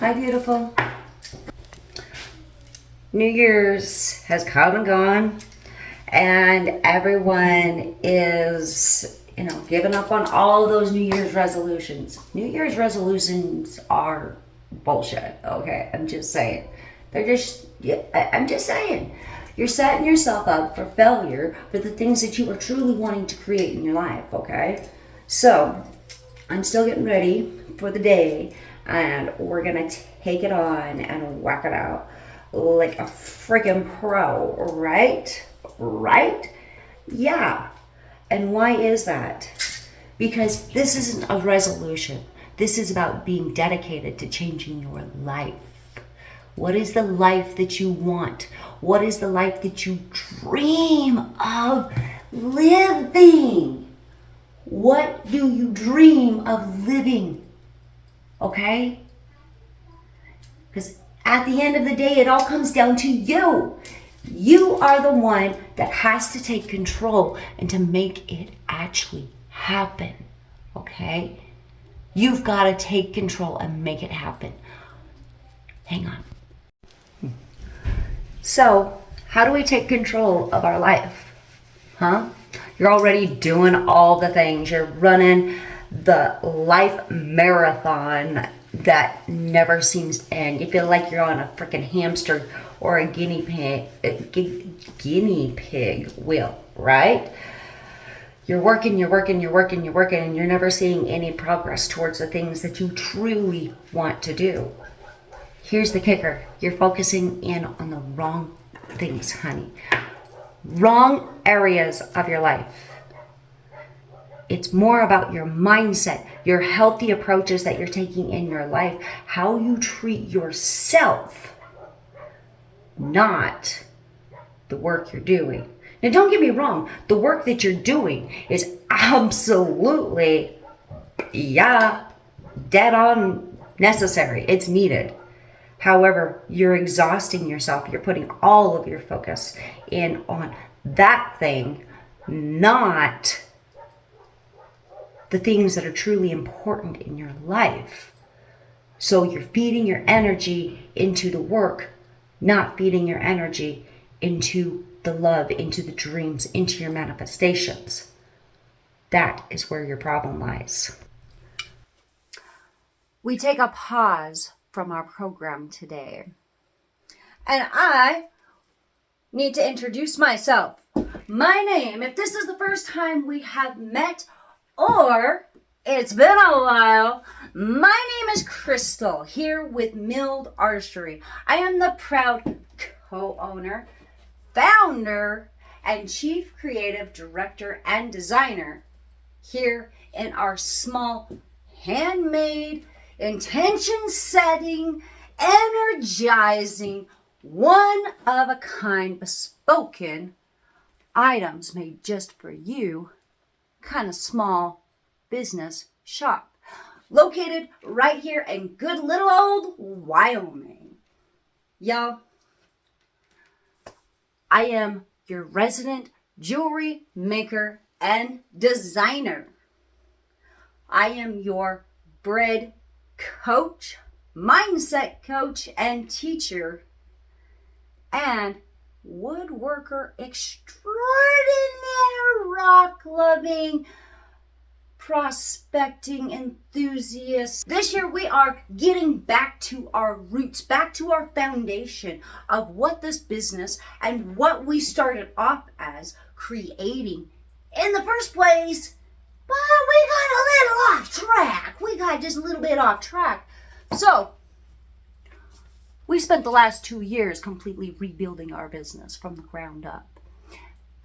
Hi, beautiful. New Year's has come and gone, and everyone is, giving up on all those New Year's resolutions. New Year's resolutions are bullshit, okay? I'm just saying. I'm just saying. You're setting yourself up for failure for the things that you are truly wanting to create in your life, okay? So, I'm still getting ready for the day, and we're gonna take it on and whack it out like a freaking pro, right? Right? Yeah. And why is that? Because this isn't a resolution. This is about being dedicated to changing your life. What is the life that you want? What is the life that you dream of living? What do you dream of living? Okay? Because at the end of the day, it all comes down to you. You are the one that has to take control and to make it actually happen. Okay? You've got to take control and make it happen. Hang on. So, how do we take control of our life? Huh? You're already doing all the things. You're running the life marathon that never seems to end. You feel like you're on a freaking hamster or a guinea pig wheel, right? You're working, and you're never seeing any progress towards the things that you truly want to do. Here's the kicker. You're focusing in on the wrong things, honey. Wrong areas of your life. It's more about your mindset, your healthy approaches that you're taking in your life, how you treat yourself, not the work you're doing. Now, don't get me wrong. The work that you're doing is absolutely, dead on necessary. It's needed. However, you're exhausting yourself. You're putting all of your focus in on that thing, not the things that are truly important in your life. So you're feeding your energy into the work, not feeding your energy into the love, into the dreams, into your manifestations. That is where your problem lies. We take a pause from our program today. And I need to introduce myself. My name, if this is the first time we have met or it's been a while, my name is Crystal, here with Milled Artistry. I am the proud co-owner, founder, and chief creative director and designer here in our small, handmade, intention-setting, energizing, one-of-a-kind, bespoken items made just for you kind of small business shop located right here in good little old Wyoming. Y'all, I am your resident jewelry maker and designer. I am your bread coach, mindset coach, and teacher, and woodworker extraordinaire, rock-loving, prospecting enthusiast. This year we are getting back to our roots, back to our foundation of what this business and what we started off as creating in the first place. But we got a little off track. We got just a little bit off track. So we spent the last 2 years completely rebuilding our business from the ground up.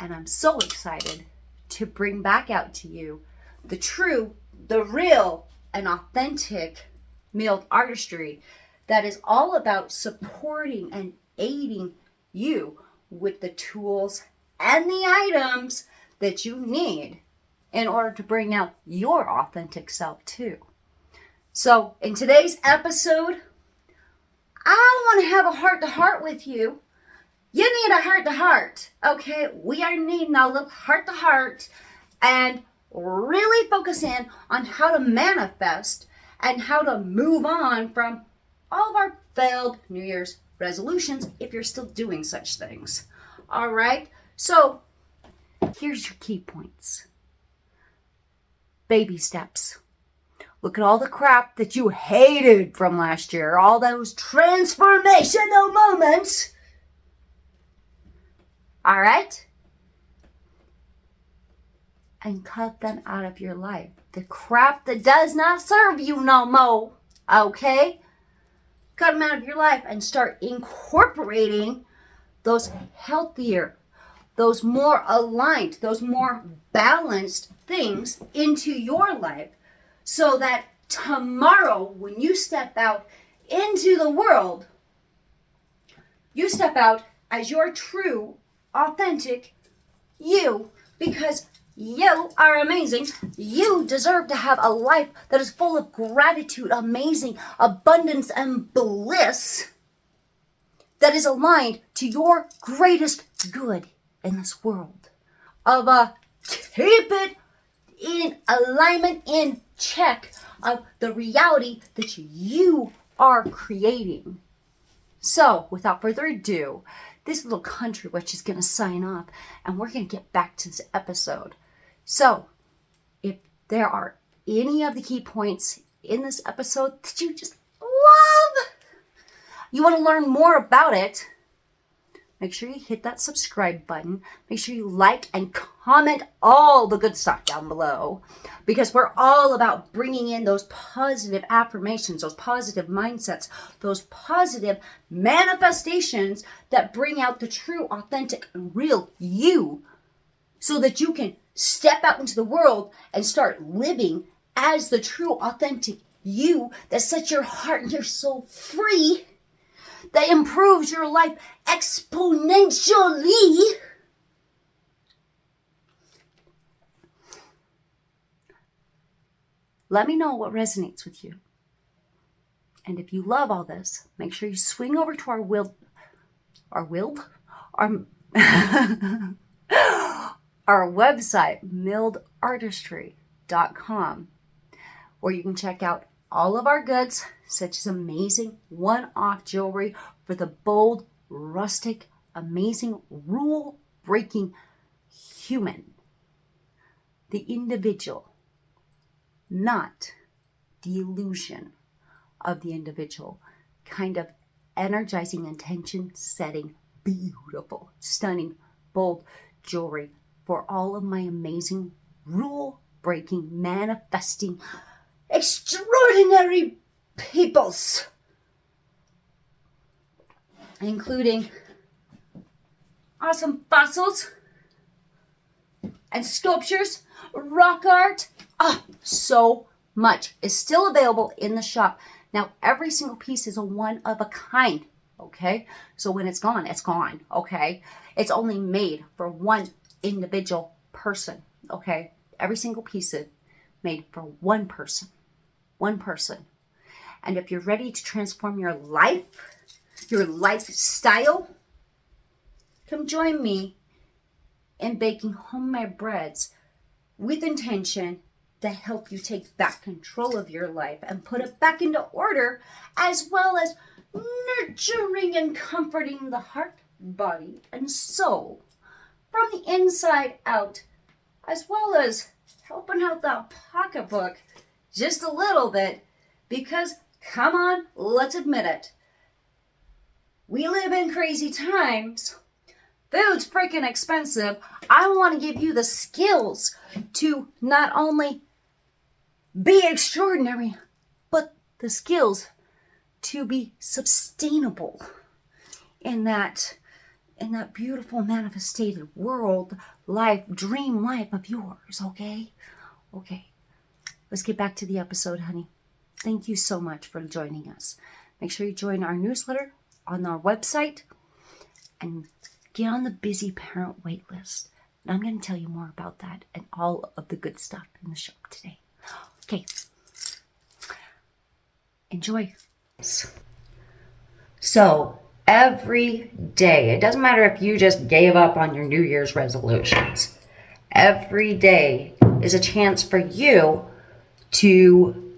And I'm so excited to bring back out to you the true, the real, and authentic Milled Artistry that is all about supporting and aiding you with the tools and the items that you need in order to bring out your authentic self too. So in today's episode, I want to have a heart-to-heart with you. You need a heart-to-heart, okay? We are needing a little heart-to-heart and really focus in on how to manifest and how to move on from all of failed New Year's resolutions if you're still doing such things. All right, so here's your key points. Baby steps. Look at all the crap that you hated from last year, all those transformational moments. All right? And cut them out of your life. The crap that does not serve you no more. Okay? Cut them out of your life and start incorporating those healthier, those more aligned, those more balanced things into your life, so that tomorrow when you step out into the world, you step out as your true, authentic you, because you are amazing. You deserve to have a life that is full of gratitude, amazing abundance, and bliss that is aligned to your greatest good in this world. Keep it in alignment, in check of the reality that you are creating. So, without further ado, this little country witch is going to sign off, and we're going to get back to this episode. So, if there are any of the key points in this episode that you just love, you want to learn more about it, make sure you hit that subscribe button. Make sure you like and comment all the good stuff down below, because we're all about bringing in those positive affirmations, those positive mindsets, those positive manifestations that bring out the true, authentic, and real you, so that you can step out into the world and start living as the true, authentic you that sets your heart and your soul free, that improves your life exponentially. Let me know what resonates with you. And if you love all this, make sure you swing over to our website, mildartistry.com, where you can check out all of our goods, such as amazing one-off jewelry for the bold, rustic, amazing, rule-breaking human. The individual, not the illusion of the individual. Kind of energizing, intention-setting, beautiful, stunning, bold jewelry for all of my amazing, rule-breaking, manifesting, extraordinary peoples, including awesome fossils and sculptures, rock art. So much is still available in the shop. Now, every single piece is a one of a kind, okay? So when it's gone, okay? It's only made for one individual person, okay? Every single piece is made for one person. And if you're ready to transform your life, your lifestyle, come join me in baking homemade breads with intention that help you take back control of your life and put it back into order, as well as nurturing and comforting the heart, body, and soul from the inside out, as well as helping out the pocketbook just a little bit, because come on, let's admit it. We live in crazy times. Food's freaking expensive. I want to give you the skills to not only be extraordinary, but the skills to be sustainable in that beautiful manifested world, life, dream life of yours, okay? Okay. Let's get back to the episode, honey. Thank you so much for joining us. Make sure you join our newsletter on our website and get on the busy parent wait list. And I'm going to tell you more about that and all of the good stuff in the shop today. Okay. Enjoy. So every day, it doesn't matter if you just gave up on your New Year's resolutions. Every day is a chance for you to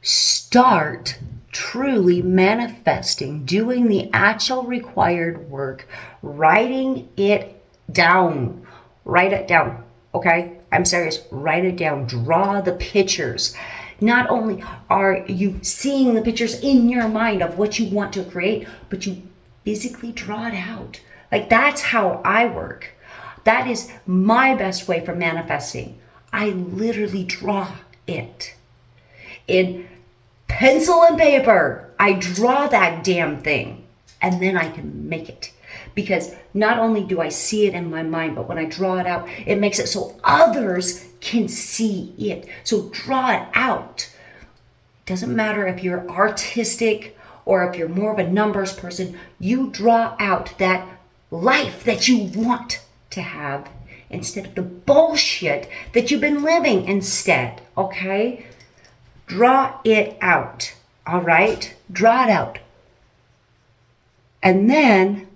start truly manifesting, doing the actual required work, writing it down. Write it down, okay? I'm serious. Write it down. Draw the pictures. Not only are you seeing the pictures in your mind of what you want to create, but you physically draw it out. Like, that's how I work. That is my best way for manifesting. I literally draw it. In pencil and paper, I draw that damn thing, and then I can make it. Because not only do I see it in my mind, but when I draw it out, it makes it so others can see it. So draw it out. Doesn't matter if you're artistic or if you're more of a numbers person, you draw out that life that you want to have instead of the bullshit that you've been living instead, okay? Draw it out, all right? Draw it out. And then,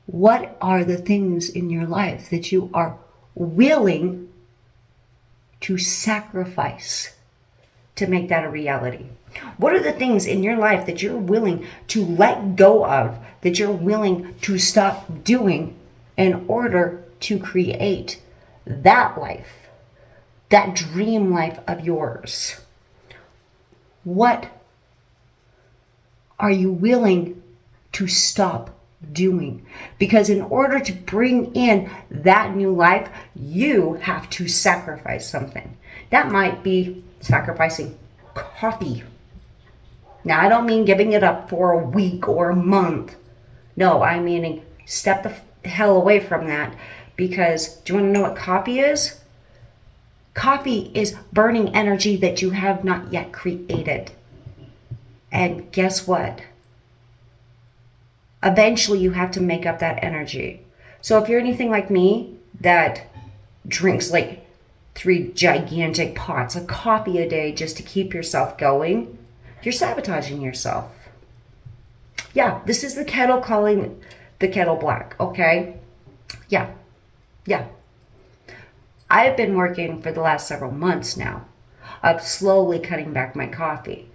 what are the things in your life that you are willing to sacrifice to make that a reality? What are the things in your life that you're willing to let go of, that you're willing to stop doing in order to create that life, that dream life of yours? What are you willing to stop doing? Because in order to bring in that new life, you have to sacrifice something. That might be sacrificing coffee. Now, I don't mean giving it up for a week or a month. No, I mean step the hell away from that. Because do you want to know what coffee is? Coffee is burning energy that you have not yet created. And guess what? Eventually you have to make up that energy. So if you're anything like me that drinks like 3 gigantic pots of coffee a day just to keep yourself going, you're sabotaging yourself. Yeah, this is the kettle calling the kettle black, okay? Yeah. I've been working for the last several months now of slowly cutting back my coffee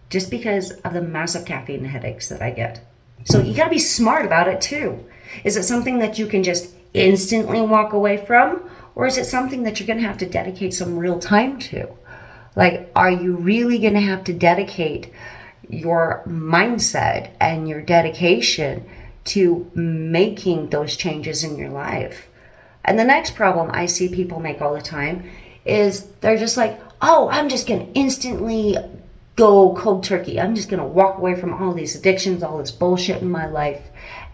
just because of the massive caffeine headaches that I get. So you gotta be smart about it too. Is it something that you can just instantly walk away from? Or is it something that you're gonna have to dedicate some real time to? Like, are you really gonna have to dedicate your mindset and your dedication to making those changes in your life? And the next problem I see people make all the time is they're just like, oh, I'm just gonna instantly go cold turkey. I'm just gonna walk away from all these addictions, all this bullshit in my life.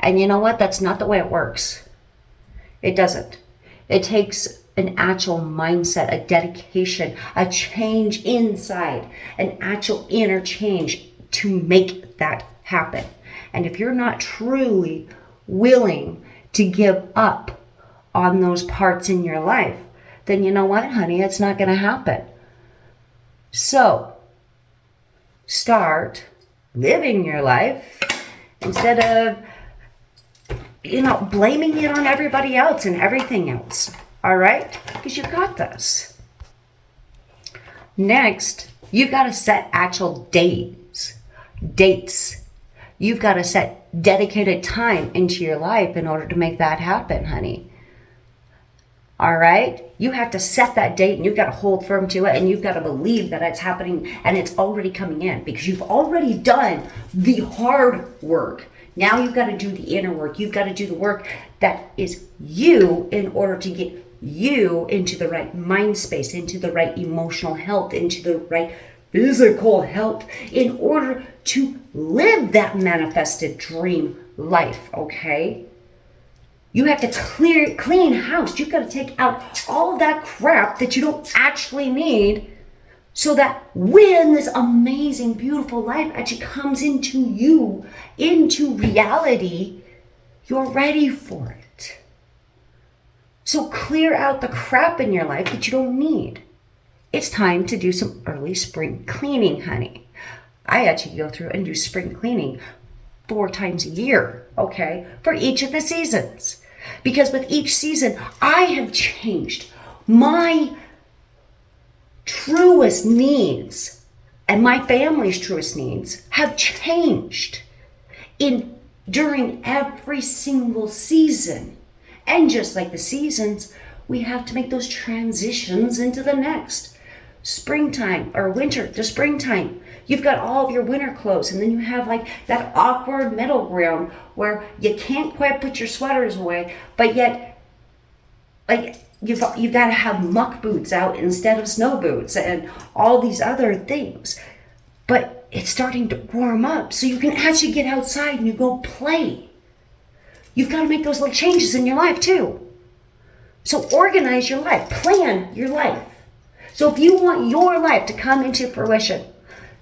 And you know what? That's not the way it works. It doesn't. It takes an actual mindset, a dedication, a change inside, an actual inner change to make that happen. And if you're not truly willing to give up on those parts in your life, then you know what, honey? It's not gonna happen. So, start living your life instead of, blaming it on everybody else and everything else. All right? Because you got this. Next, you've got to set actual dates. You've got to set dedicated time into your life in order to make that happen, honey. All right? You have to set that date and you've got to hold firm to it and you've got to believe that it's happening and it's already coming in because you've already done the hard work. Now you've got to do the inner work. You've got to do the work that is you in order to get you into the right mind space, into the right emotional health, into the right physical health in order to live that manifested dream life, okay? You have to clean house. You've got to take out all that crap that you don't actually need so that when this amazing, beautiful life actually comes into you, into reality, you're ready for it. So clear out the crap in your life that you don't need. It's time to do some early spring cleaning, honey. I actually go through and do spring cleaning 4 times a year, okay, for each of the seasons. Because with each season, I have changed my truest needs and my family's truest needs have changed during every single season. And just like the seasons, we have to make those transitions into the next. Springtime or winter to springtime. You've got all of your winter clothes, and then you have like that awkward middle ground where you can't quite put your sweaters away, but yet like you've got to have muck boots out instead of snow boots and all these other things. But it's starting to warm up, so you can actually get outside and you go play. You've got to make those little changes in your life too. So organize your life, plan your life. So if you want your life to come into fruition,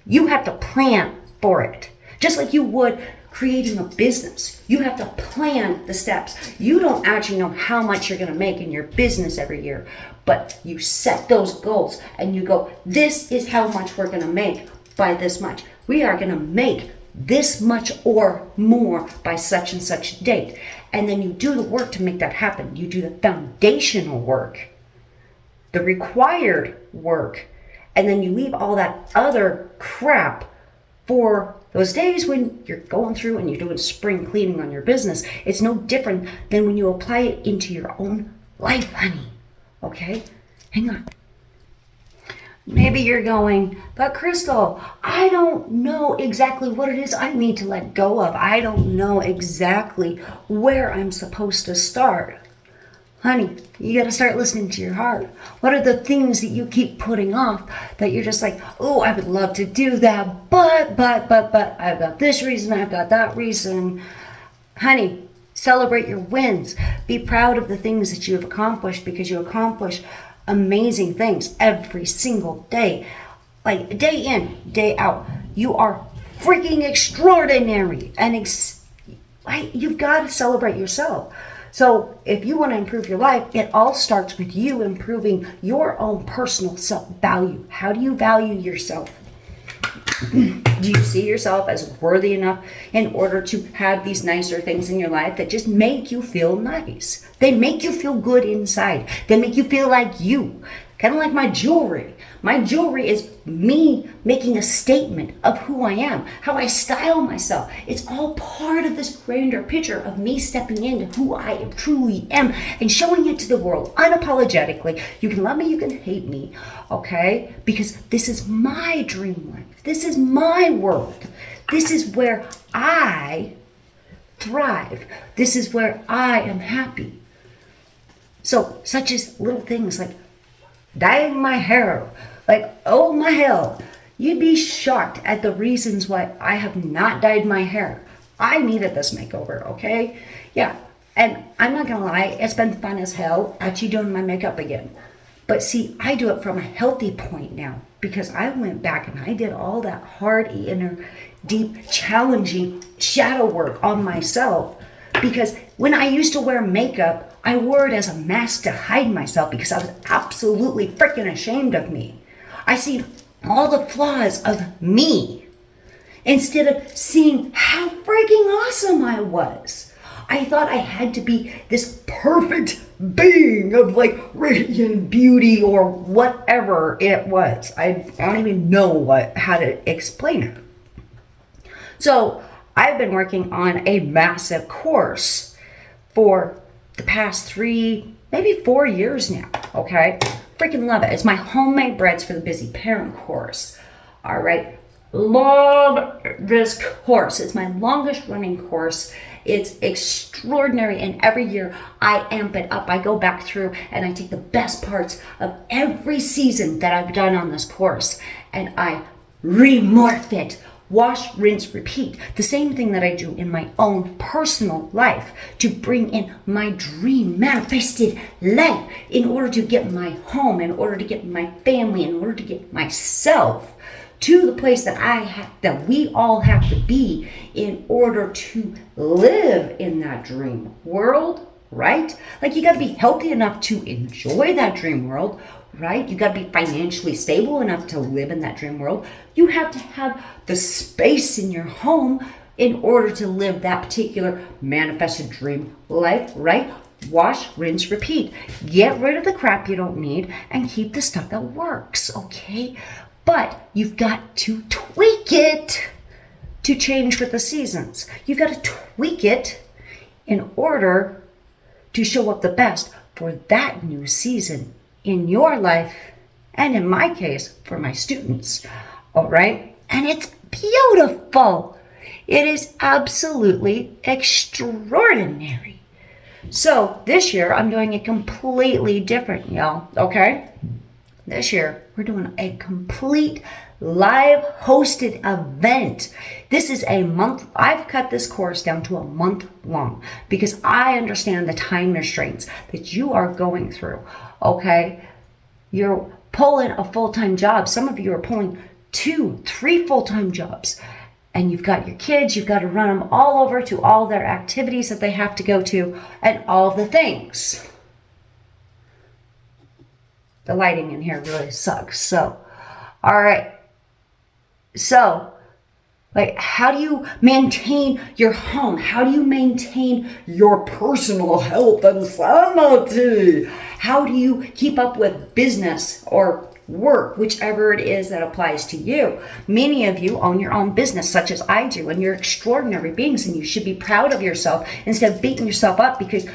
you have to plan for it. Just like you would creating a business. You have to plan the steps. You don't actually know how much you're going to make in your business every year, but you set those goals and you go, this is how much we're going to make by this much. We are going to make this much or more by such and such date. And then you do the work to make that happen. You do the foundational work, the required work, and then you leave all that other crap for those days when you're going through and you're doing spring cleaning on your business. It's no different than when you apply it into your own life, honey. Okay? Hang on. Maybe you're going, but Crystal, I don't know exactly what it is I need to let go of. I don't know exactly where I'm supposed to start. Honey, you got to start listening to your heart. What are the things that you keep putting off that you're just like, oh, I would love to do that, but, I've got this reason, I've got that reason. Honey, celebrate your wins. Be proud of the things that you have accomplished, because you accomplish amazing things every single day. Like day in, day out. You are freaking extraordinary. And you've got to celebrate yourself. So if you want to improve your life, it all starts with you improving your own personal self-value. How do you value yourself? Do you see yourself as worthy enough in order to have these nicer things in your life that just make you feel nice? They make you feel good inside. They make you feel like you. Kind of like my jewelry. My jewelry is me making a statement of who I am, how I style myself. It's all part of this grander picture of me stepping into who I truly am and showing it to the world unapologetically. You can love me, you can hate me, okay? Because this is my dream life. This is my world. This is where I thrive. This is where I am happy. So, such as little things like dyeing my hair. Like, oh my hell, you'd be shocked at the reasons why I have not dyed my hair. I needed this makeover, okay? Yeah, and I'm not gonna lie, it's been fun as hell actually doing my makeup again. But see, I do it from a healthy point now, because I went back and I did all that hard, inner, deep, challenging shadow work on myself. Because when I used to wear makeup, I wore it as a mask to hide myself because I was absolutely freaking ashamed of me. I see all the flaws of me instead of seeing how freaking awesome I was. I thought I had to be this perfect being of like radiant beauty or whatever it was. I don't even know how to explain it. So I've been working on a massive course for the past 3, maybe 4 years now, okay? Freaking love it. It's my Homemade Breads for the Busy Parent course, all right? Love this course. It's my longest running course. It's extraordinary, and every year I amp it up. I go back through and I take the best parts of every season that I've done on this course and I remorph it. Wash, rinse, repeat. The same thing that I do in my own personal life to bring in my dream manifested life in order to get my home, in order to get my family, in order to get myself to the place that we all have to be in order to live in that dream world, right? Like you got to be healthy enough to enjoy that dream world, right? You got to be financially stable enough to live in that dream world. You have to have the space in your home in order to live that particular manifested dream life, right? Wash, rinse, repeat. Get rid of the crap you don't need and keep the stuff that works, okay? But you've got to tweak it to change with the seasons. You've got to tweak it in order to show up the best for that new season in your life, and in my case, for my students. All right? And it's beautiful. It is absolutely extraordinary. So this year, I'm doing it completely different, y'all. Okay? This year, we're doing a complete live hosted event. This is a month. I've cut this course down to a month long because I understand the time restraints that you are going through. Okay? You're pulling a full-time job. Some of you are pulling 2, 3 full-time jobs. And you've got your kids, you've got to run them all over to all their activities that they have to go to and all the things. The lighting in here really sucks. So, all right. So, like, how do you maintain your home? How do you maintain your personal health and sanity? How do you keep up with business or work, whichever it is that applies to you? Many of you own your own business, such as I do, and you're extraordinary beings, and you should be proud of yourself instead of beating yourself up because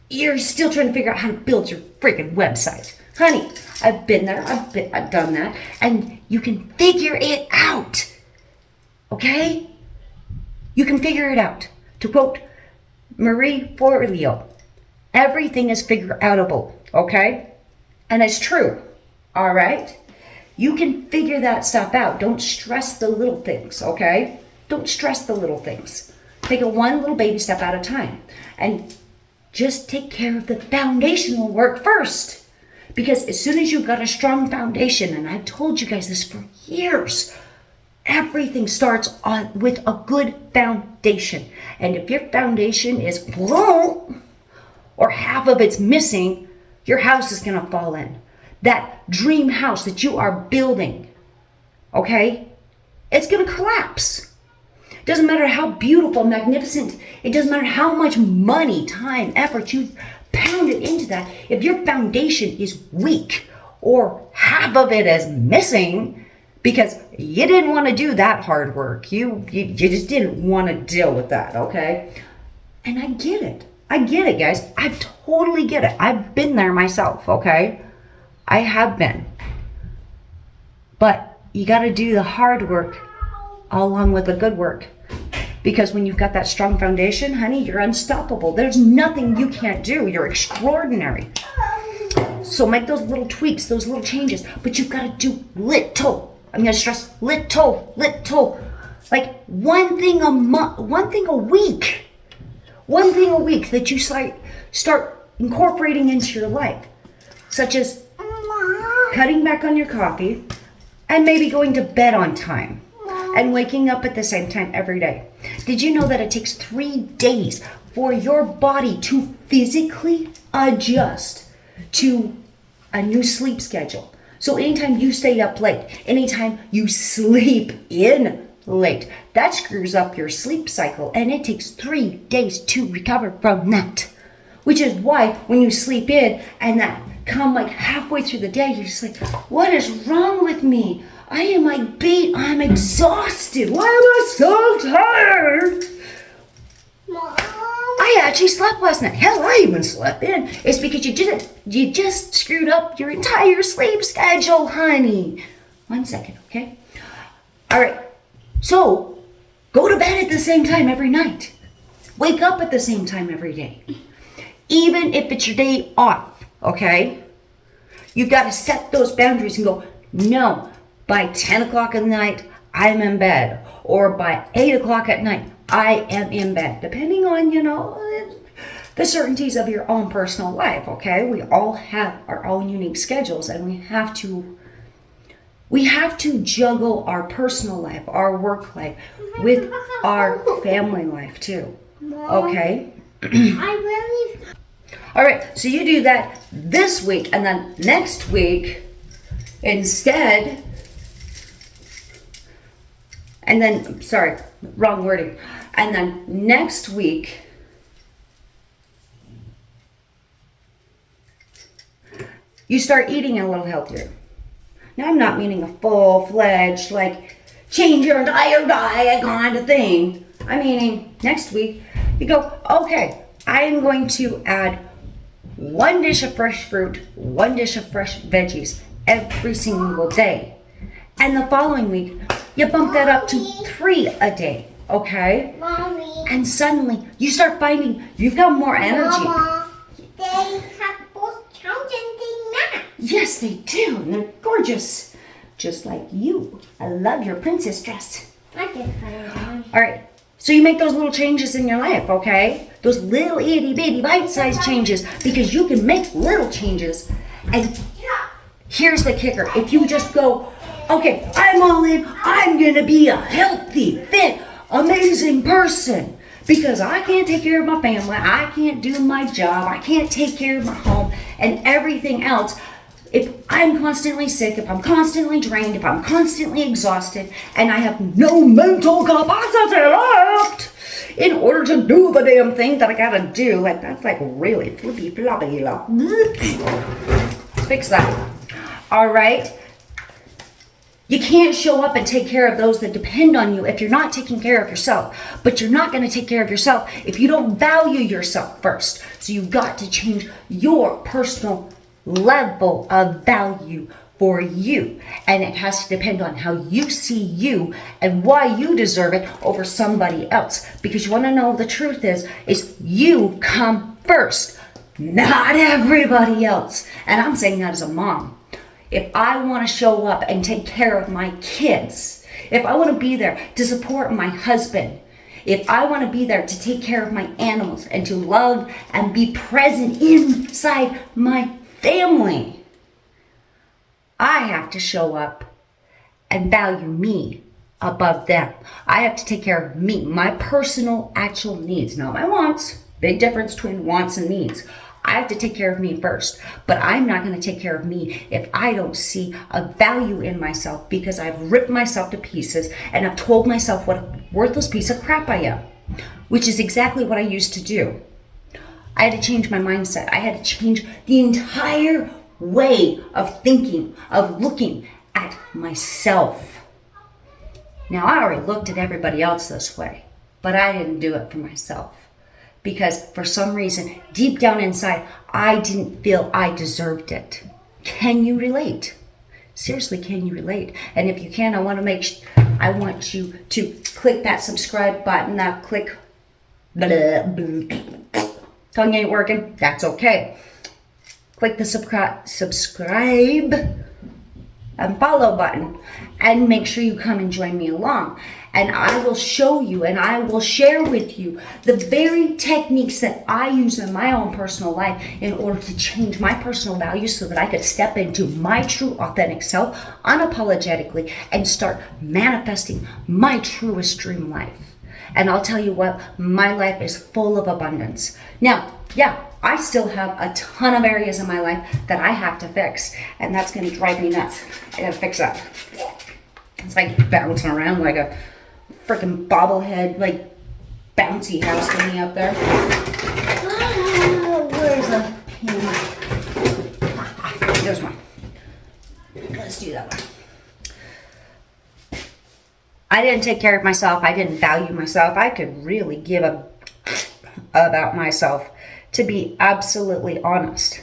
you're still trying to figure out how to build your freaking website. Honey, I've been there, I've done that, and you can figure it out. Okay? You can figure it out. To quote Marie Forleo, everything is figure-outable, okay? And it's true, all right? You can figure that stuff out. Don't stress the little things, okay? Don't stress the little things. Take it one little baby step at a time. And just take care of the foundational work first. Because as soon as you've got a strong foundation, and I've told you guys this for years, everything starts with a good foundation. And if your foundation is or half of it's missing, your house is going to fall in. That dream house that you are building, okay, it's going to collapse. It doesn't matter how beautiful, magnificent, it doesn't matter how much money, time, effort you've pounded into that. If your foundation is weak or half of it is missing because you didn't want to do that hard work, you just didn't want to deal with that, okay? And I get it. I get it, guys. I totally get it. I've been there myself, okay? I have been. But you got to do the hard work along with the good work. Because when you've got that strong foundation, honey, you're unstoppable. There's nothing you can't do. You're extraordinary. So make those little tweaks, those little changes. But you've got to do little. I'm going to stress little. Like one thing a month, one thing a week. One thing a week that you start incorporating into your life. Such as cutting back on your coffee and maybe going to bed on time. And waking up at the same time every day. Did you know that it takes 3 days for your body to physically adjust to a new sleep schedule? So anytime you stay up late, anytime you sleep in late, that screws up your sleep cycle, and it takes 3 days to recover from that. Which is why when you sleep in and that come like halfway through the day, you're just like, what is wrong with me? I am like beat. I'm exhausted. Why am I so tired? Mom. I actually slept last night. Hell, I even slept in. It's because you just screwed up your entire sleep schedule, honey. 1 second, okay? All right. So, go to bed at the same time every night. Wake up at the same time every day. Even if it's your day off, okay? You've got to set those boundaries and go, no. By 10 o'clock at night, I'm in bed. Or by 8 o'clock at night, I am in bed. Depending on, the certainties of your own personal life, okay? We all have our own unique schedules, and we have to juggle our personal life, our work life, with our family life too, okay? All right, so you do that this week, and then next week, instead... And then, sorry, wrong wording. And then next week, you start eating a little healthier. Now, I'm not meaning a full-fledged, like, change your entire diet kind of thing. I'm meaning next week, you go, okay, I am going to add 1 dish of fresh fruit, 1 dish of fresh veggies every single day. And the following week, you bump that up to 3 a day, okay? Mommy. And suddenly, you start finding you've got more energy. Mama, they have both challenging now. Yes, they do. And they're gorgeous. Just like you. I love your princess dress. I did fine. All right. So you make those little changes in your life, okay? Those little itty bitty bite-sized changes, because you can make little changes. And here's the kicker. If you just go, okay, I'm all in. I'm going to be a healthy, fit, amazing person. Because I can't take care of my family. I can't do my job. I can't take care of my home and everything else. If I'm constantly sick, if I'm constantly drained, if I'm constantly exhausted, and I have no mental capacity left in order to do the damn thing that I gotta do, like that's like really flippy floppy. Let's fix that. All right. You can't show up and take care of those that depend on you if you're not taking care of yourself. But you're not going to take care of yourself if you don't value yourself first. So you've got to change your personal level of value for you. And it has to depend on how you see you and why you deserve it over somebody else. Because you want to know the truth is you come first, not everybody else. And I'm saying that as a mom. If I want to show up and take care of my kids, if I want to be there to support my husband, if I want to be there to take care of my animals and to love and be present inside my family, I have to show up and value me above them. I have to take care of me, my personal actual needs, not my wants. Big difference between wants and needs. I have to take care of me first, but I'm not going to take care of me if I don't see a value in myself, because I've ripped myself to pieces and I've told myself what a worthless piece of crap I am, which is exactly what I used to do. I had to change my mindset. I had to change the entire way of thinking, of looking at myself. Now, I already looked at everybody else this way, but I didn't do it for myself. Because for some reason, deep down inside, I didn't feel I deserved it. Can you relate? Seriously, can you relate? And if you can, I want you to click that subscribe button. Now click, tongue ain't working, that's okay. Click the subscribe and follow button, and make sure you come and join me along. And I will show you and I will share with you the very techniques that I use in my own personal life in order to change my personal values so that I could step into my true authentic self unapologetically and start manifesting my truest dream life. And I'll tell you what, my life is full of abundance. Now, yeah, I still have a ton of areas in my life that I have to fix, and that's going to drive me nuts. I gotta fix that. It's like bouncing around like a freaking bobblehead, like bouncy house thingy up there. Oh, where's the pin? There's one. Let's do that one. I didn't take care of myself. I didn't value myself. I could really give a about myself, to be absolutely honest.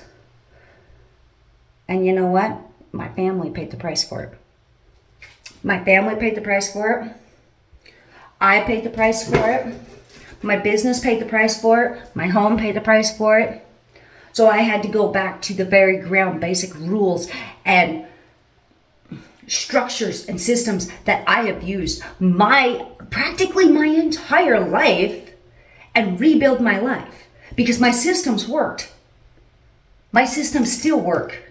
And you know what? My family paid the price for it. My family paid the price for it. I paid the price for it. My business paid the price for it. My home paid the price for it. So I had to go back to the very ground basic rules and structures and systems that I have used practically my entire life and rebuild my life, because my systems worked. My systems still work.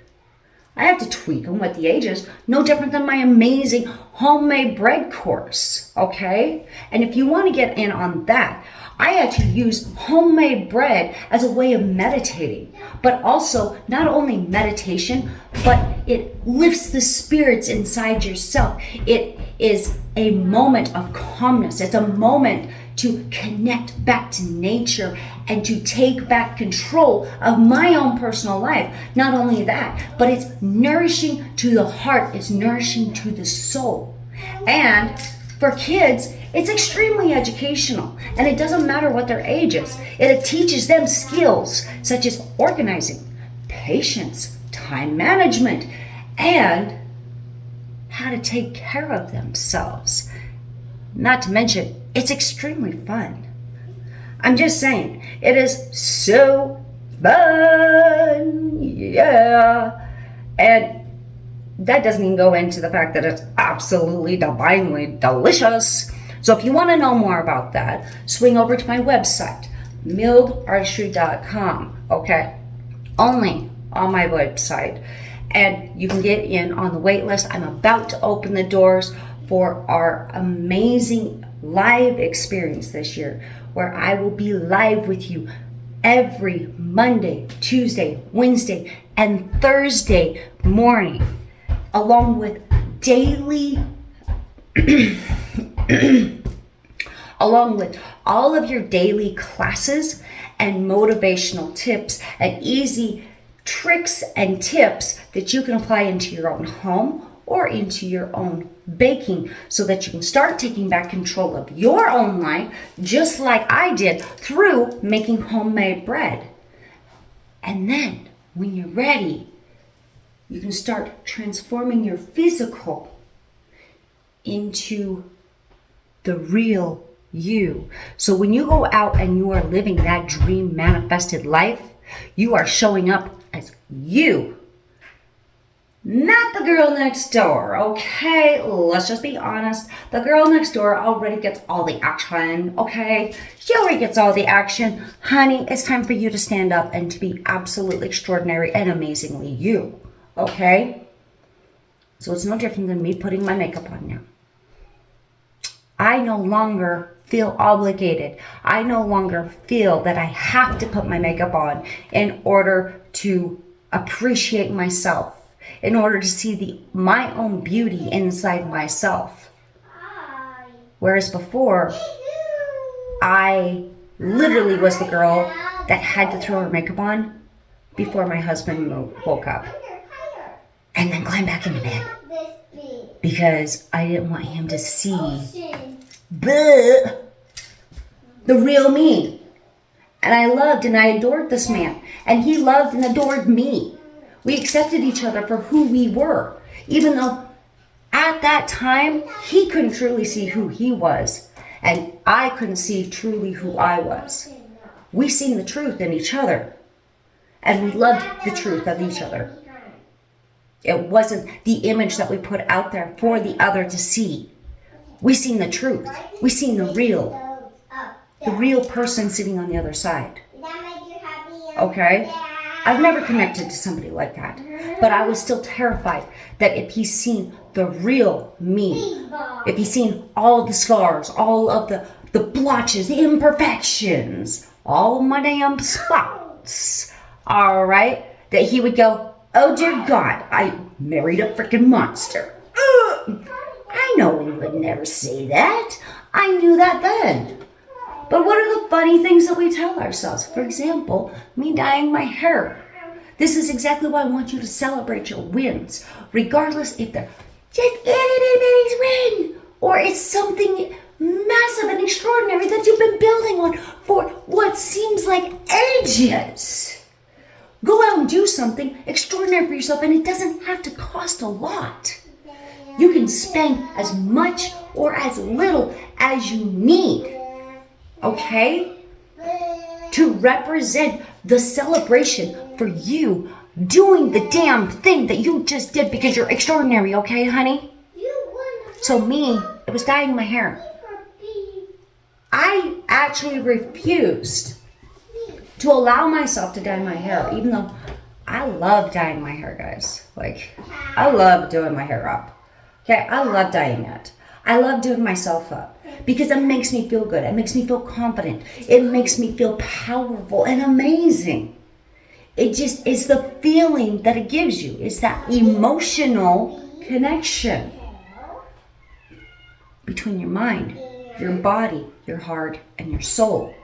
I have to tweak them with the ages, no different than my amazing homemade bread course, okay? And if you want to get in on that, I had to use homemade bread as a way of meditating, but also not only meditation, but it lifts the spirits inside yourself. It is a moment of calmness. It's a moment to connect back to nature and to take back control of my own personal life. Not only that, but it's nourishing to the heart, it's nourishing to the soul. And for kids, it's extremely educational, and it doesn't matter what their age is. It teaches them skills such as organizing, patience, time management, and how to take care of themselves. Not to mention, it's extremely fun. I'm just saying, it is so fun, yeah. And that doesn't even go into the fact that it's absolutely divinely delicious. So if you want to know more about that, swing over to my website, mildartistry.com, okay? Only on my website. And you can get in on the wait list. I'm about to open the doors for our amazing live experience this year, where I will be live with you every Monday, Tuesday, Wednesday, and Thursday morning, along with daily along with all of your daily classes and motivational tips and easy tricks and tips that you can apply into your own home or into your own baking, so that you can start taking back control of your own life, just like I did through making homemade bread. And then when you're ready, you can start transforming your physical into the real you. So when you go out and you are living that dream manifested life, you are showing up as you, not the girl next door, okay? Let's just be honest. The girl next door already gets all the action, okay? She already gets all the action. Honey, it's time for you to stand up and to be absolutely extraordinary and amazingly you, okay? So it's no different than me putting my makeup on now. I no longer feel obligated. I no longer feel that I have to put my makeup on in order to appreciate myself, in order to see my own beauty inside myself. Whereas before, I literally was the girl that had to throw her makeup on before my husband woke up and then climb back into bed, because I didn't want him to see the real me. And I loved and I adored this man, and he loved and adored me. We accepted each other for who we were, even though at that time he couldn't truly see who he was, and I couldn't see truly who I was. We seen the truth in each other, and we loved the truth of each other. It wasn't the image that we put out there for the other to see. We seen the truth. We seen the real person sitting on the other side. Okay? I've never connected to somebody like that, but I was still terrified that if he's seen the real me, if he's seen all the scars, all of the blotches, the imperfections, all my damn spots, all right, that he would go, oh dear God, I married a freaking monster. I know he would never say that. I knew that then. But what are the funny things that we tell ourselves? For example, me dyeing my hair. This is exactly why I want you to celebrate your wins, regardless if they're just itty win or it's something massive and extraordinary that you've been building on for what seems like ages. Go out and do something extraordinary for yourself, and it doesn't have to cost a lot. You can spend as much or as little as you need, okay? To represent the celebration for you doing the damn thing that you just did because you're extraordinary, okay, honey? So me, it was dyeing my hair. I actually refused to allow myself to dye my hair, even though I love dyeing my hair, guys. Like, I love doing my hair up. Okay, I love dyeing it. I love doing myself up because it makes me feel good. It makes me feel confident. It makes me feel powerful and amazing. It just is the feeling that it gives you. It's that emotional connection. between your mind, your body, your heart, and your soul.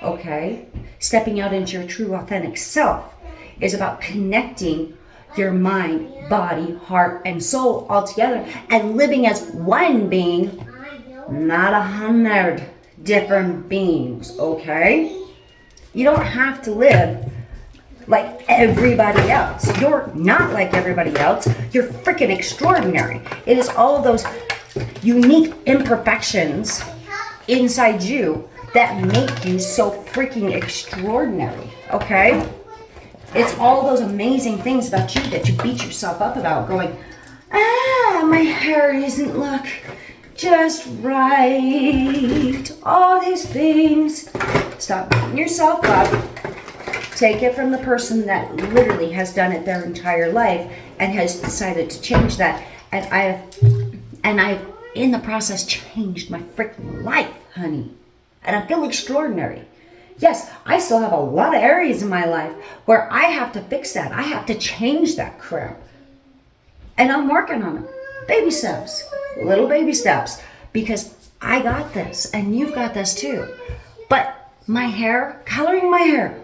Okay? Stepping out into your true, authentic self is about connecting your mind, body, heart, and soul all together and living as one being, not 100 different beings, okay? You don't have to live like everybody else. You're not like everybody else. You're freaking extraordinary. It is all of those unique imperfections inside you that make you so freaking extraordinary, okay? It's all those amazing things about you that you beat yourself up about, going, my hair doesn't look just right. All these things. Stop beating yourself up. Take it from the person that literally has done it their entire life and has decided to change that. And I've in the process changed my freaking life, honey. And I feel extraordinary. Yes, I still have a lot of areas in my life where I have to fix that. I have to change that crap. And I'm working on it. Baby steps. Little baby steps. Because I got this. And you've got this too. But my hair, coloring my hair.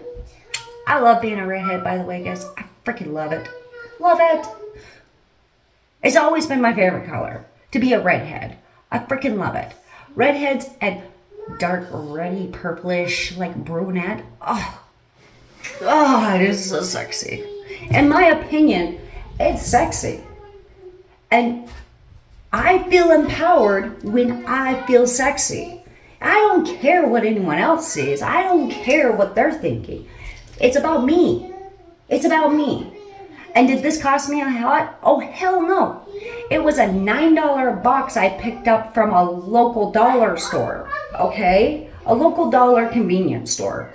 I love being a redhead, by the way, guys. I freaking love it. Love it. It's always been my favorite color. To be a redhead. I freaking love it. Redheads and dark reddy purplish like brunette. Oh, it is so sexy. In my opinion, it's sexy. And I feel empowered when I feel sexy. I don't care what anyone else sees. I don't care what they're thinking. It's about me. It's about me. And did this cost me a lot? Oh, hell no. It was a $9 box I picked up from a local dollar store, okay? A local dollar convenience store.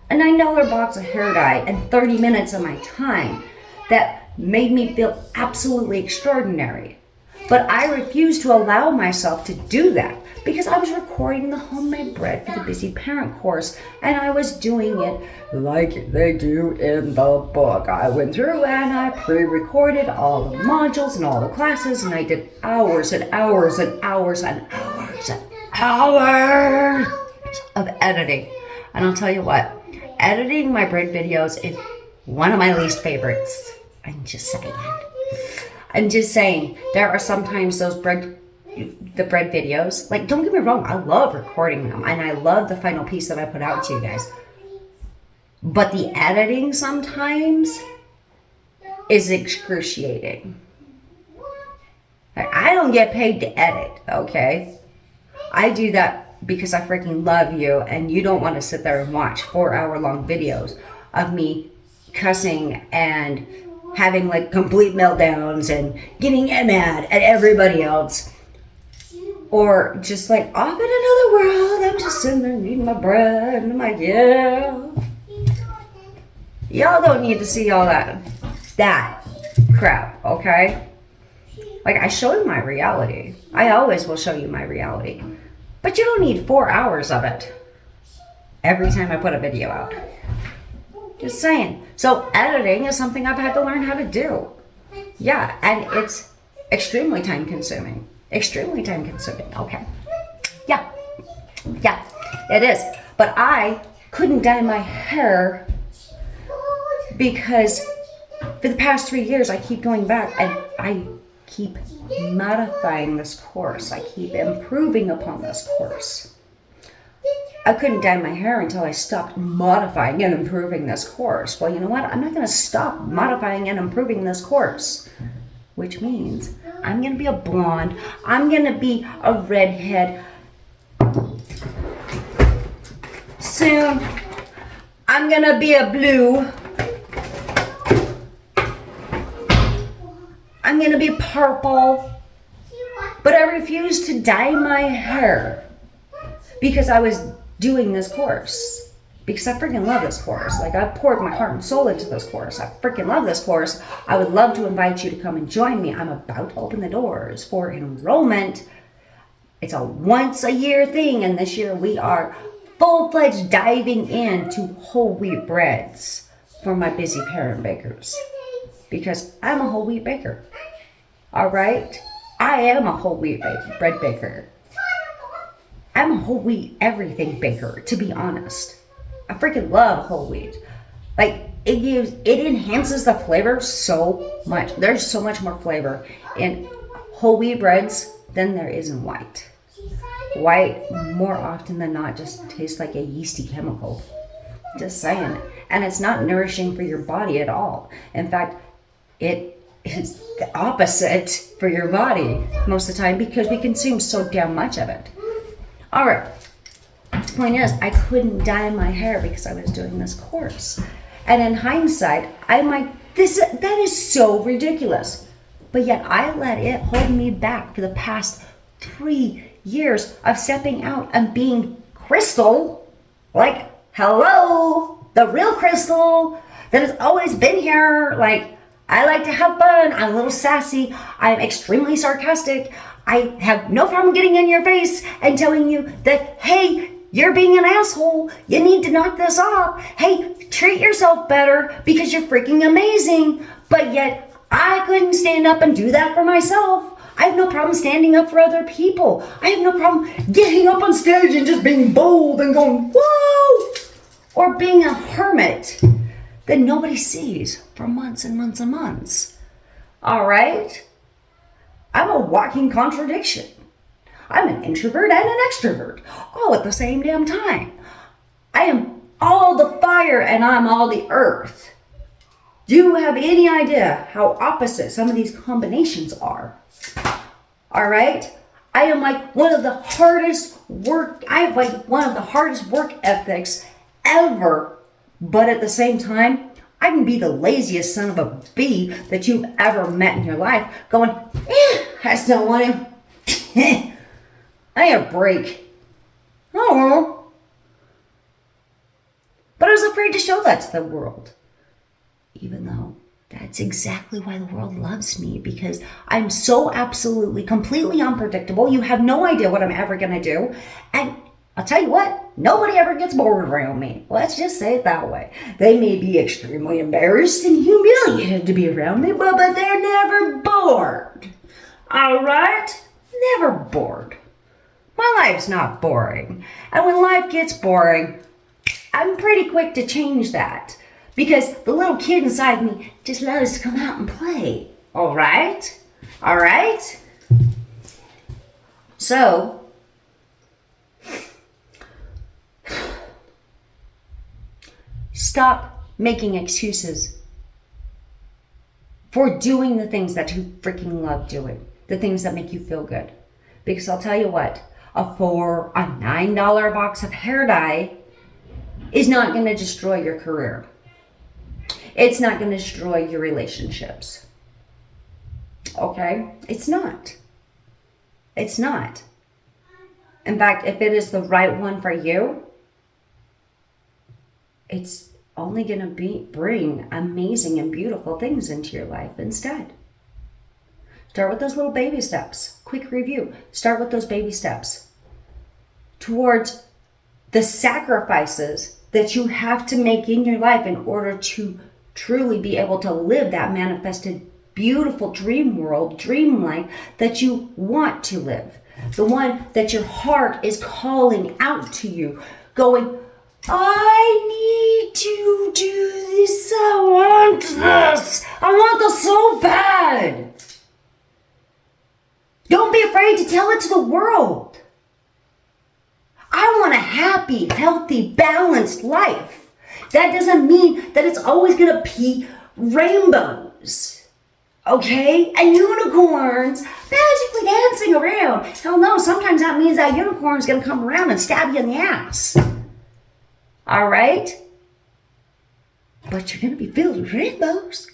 A $9 box of hair dye and 30 minutes of my time that made me feel absolutely extraordinary. But I refused to allow myself to do that because I was recording the homemade bread for the Busy Parent course and I was doing it like they do in the book. I went through and I pre-recorded all the modules and all the classes and I did hours and hours and hours and hours and hours of editing. And I'll tell you what, editing my bread videos is one of my least favorites. I'm just saying, there are sometimes the bread videos, like, don't get me wrong, I love recording them and I love the final piece that I put out to you guys. But the editing sometimes is excruciating. I don't get paid to edit, okay? I do that because I freaking love you and you don't want to sit there and watch 4-hour-long videos of me cussing and having like complete meltdowns and getting mad at everybody else. Or just like off in another world, I'm just sitting there eating my bread and I'm like, yeah. Y'all don't need to see all that crap, okay? Like, I show you my reality. I always will show you my reality. But you don't need 4 hours of it every time I put a video out. Just saying. So editing is something I've had to learn how to do. Yeah, and it's extremely time consuming. Extremely time consuming, okay. Yeah, it is. But I couldn't dye my hair because for the past 3 years I keep going back and I keep modifying this course. I keep improving upon this course. I couldn't dye my hair until I stopped modifying and improving this course. Well, you know what? I'm not going to stop modifying and improving this course, which means I'm going to be a blonde. I'm going to be a redhead. Soon, I'm going to be a blue. I'm going to be purple. But I refused to dye my hair because I was doing this course. Because I freaking love this course. Like, I poured my heart and soul into this course. I freaking love this course. I would love to invite you to come and join me. I'm about to open the doors for enrollment. It's a once a year thing. And this year we are full-fledged diving into whole wheat breads for my busy parent bakers. Because I'm a whole wheat baker. All right? I am a whole wheat bread baker. I'm a whole wheat everything baker, to be honest. I freaking love whole wheat. Like, it enhances the flavor so much. There's so much more flavor in whole wheat breads than there is in white. White, more often than not, just tastes like a yeasty chemical. Just saying. And it's not nourishing for your body at all. In fact, it is the opposite for your body most of the time because we consume so damn much of it. All right. The point is, I couldn't dye my hair because I was doing this course. And in hindsight, I'm like, that is so ridiculous. But yet I let it hold me back for the past 3 years of stepping out and being Crystal. Like, hello, the real Crystal that has always been here. Like, I like to have fun. I'm a little sassy. I'm extremely sarcastic. I have no problem getting in your face and telling you that, hey, you're being an asshole. You need to knock this off. Hey, treat yourself better because you're freaking amazing. But yet, I couldn't stand up and do that for myself. I have no problem standing up for other people. I have no problem getting up on stage and just being bold and going, whoa! Or being a hermit that nobody sees for months and months and months. All right? I'm a walking contradiction. I'm an introvert and an extrovert, all at the same damn time. I am all the fire and I'm all the earth. Do you have any idea how opposite some of these combinations are? All right? I have one of the hardest work ethics ever, but at the same time, I can be the laziest son of a bee that you've ever met in your life, going, I still want to. I need a break. Oh. But I was afraid to show that to the world. Even though that's exactly why the world loves me, because I'm so absolutely, completely unpredictable. You have no idea what I'm ever going to do. And I'll tell you what, nobody ever gets bored around me. Let's just say it that way. They may be extremely embarrassed and humiliated to be around me, but they're never bored. All right? Never bored. My life's not boring. And when life gets boring, I'm pretty quick to change that. Because the little kid inside me just loves to come out and play. All right? All right? So, stop making excuses for doing the things that you freaking love doing. The things that make you feel good. Because I'll tell you what, a $9 box of hair dye is not going to destroy your career. It's not going to destroy your relationships. Okay? It's not. It's not. In fact, if it is the right one for you, it's only going to bring amazing and beautiful things into your life instead. Start with those little baby steps. Quick review. Start with those baby steps towards the sacrifices that you have to make in your life in order to truly be able to live that manifested, beautiful dream world, dream life that you want to live. The one that your heart is calling out to you, going, I need to do this. I want this. I want this so bad. Don't be afraid to tell it to the world. I want a happy, healthy, balanced life. That doesn't mean that it's always going to be rainbows, okay? And unicorns magically dancing around. Hell no, sometimes that means that unicorn's going to come around and stab you in the ass. All right? But you're going to be filled with rainbows.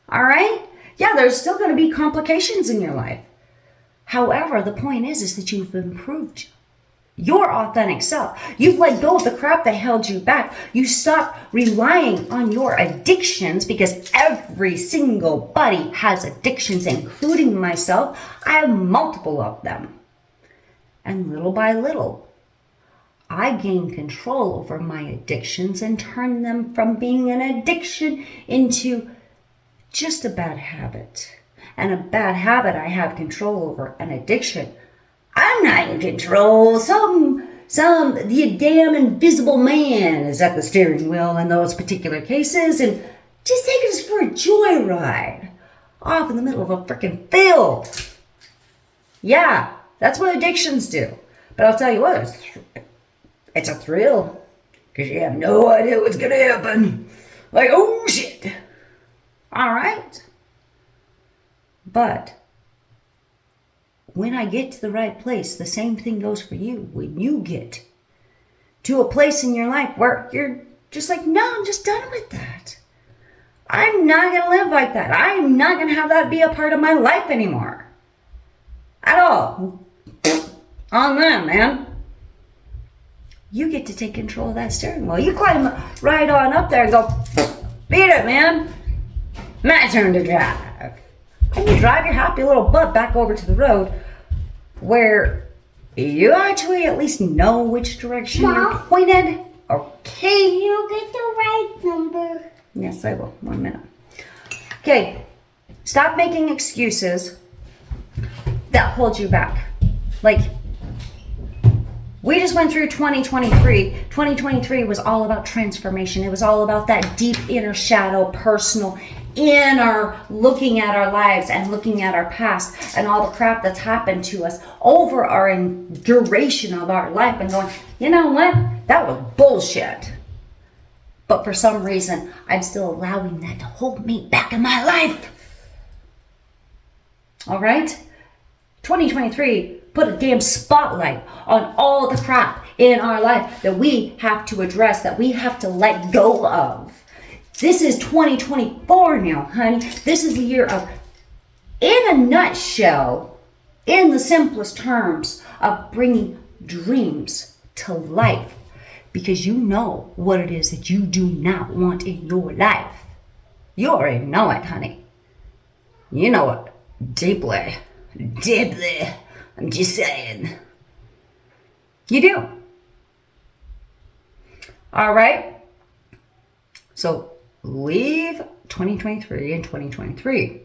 All right? Yeah, there's still going to be complications in your life. However, the point is that you've improved your authentic self. You've let go of the crap that held you back. You stopped relying on your addictions, because every single buddy has addictions, including myself. I have multiple of them. And little by little, I gained control over my addictions and turned them from being an addiction into just a bad habit. And a bad habit I have control over. An addiction, I'm not in control. The damn invisible man is at the steering wheel in those particular cases and just taking us for a joyride off in the middle of a freaking field. Yeah, that's what addictions do. But I'll tell you what, it's a thrill because you have no idea what's going to happen. Like, oh shit. All right. But when I get to the right place, the same thing goes for you. When you get to a place in your life where you're just like, no, I'm just done with that. I'm not going to live like that. I'm not going to have that be a part of my life anymore. At all. On them, man. You get to take control of that steering wheel. You climb right on up there and go, beat it, man. My turn to drive. And you drive your happy little butt back over to the road where you actually at least know which direction you're pointed. Okay. You get the right number. Yes, I will. 1 minute. Okay. Stop making excuses that hold you back. Like, we just went through 2023. 2023 was all about transformation. It was all about that deep inner shadow, personal, inner looking at our lives and looking at our past and all the crap that's happened to us over our duration of our life and going, you know what? That was bullshit. But for some reason, I'm still allowing that to hold me back in my life. All right? 2023 put a damn spotlight on all the crap in our life that we have to address, that we have to let go of. This is 2024 now, honey. This is the year of, in a nutshell, in the simplest terms, of bringing dreams to life. Because you know what it is that you do not want in your life. You already know it, honey. You know it deeply. Deeply. I'm just saying. You do. All right. So leave 2023 and 2023.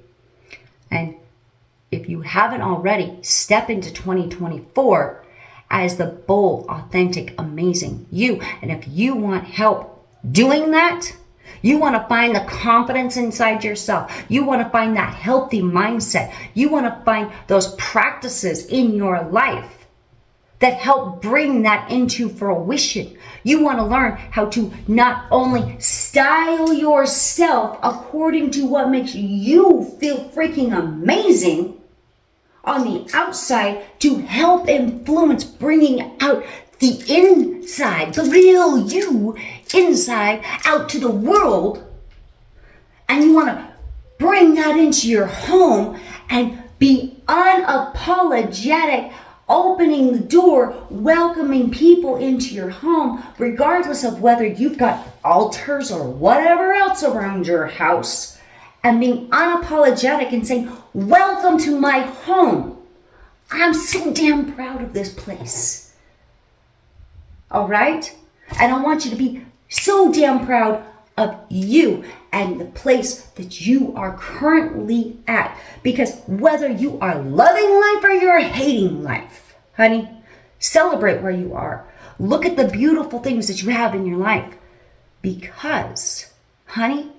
And if you haven't already, step into 2024 as the bold, authentic, amazing you. And if you want help doing that, you want to find the confidence inside yourself. You want to find that healthy mindset. You want to find those practices in your life that help bring that into fruition. You want to learn how to not only style yourself according to what makes you feel freaking amazing on the outside to help influence bringing out the inside, the real you inside out to the world. And you want to bring that into your home and be unapologetic, opening the door, welcoming people into your home, regardless of whether you've got altars or whatever else around your house, and being unapologetic and saying, welcome to my home. I'm so damn proud of this place. All right? And I want you to be so damn proud of you and the place that you are currently at. Because whether you are loving life or you're hating life, honey, celebrate where you are. Look at the beautiful things that you have in your life. Because, honey,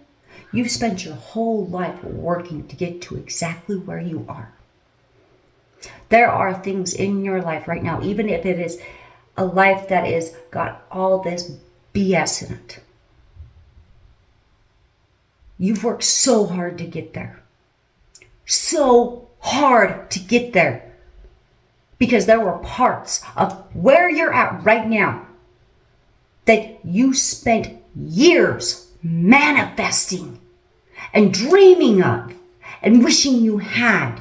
you've spent your whole life working to get to exactly where you are. There are things in your life right now, even if it is a life that is got all this BS in it. You've worked so hard to get there. So hard to get there. Because there were parts of where you're at right now that you spent years manifesting and dreaming of and wishing you had.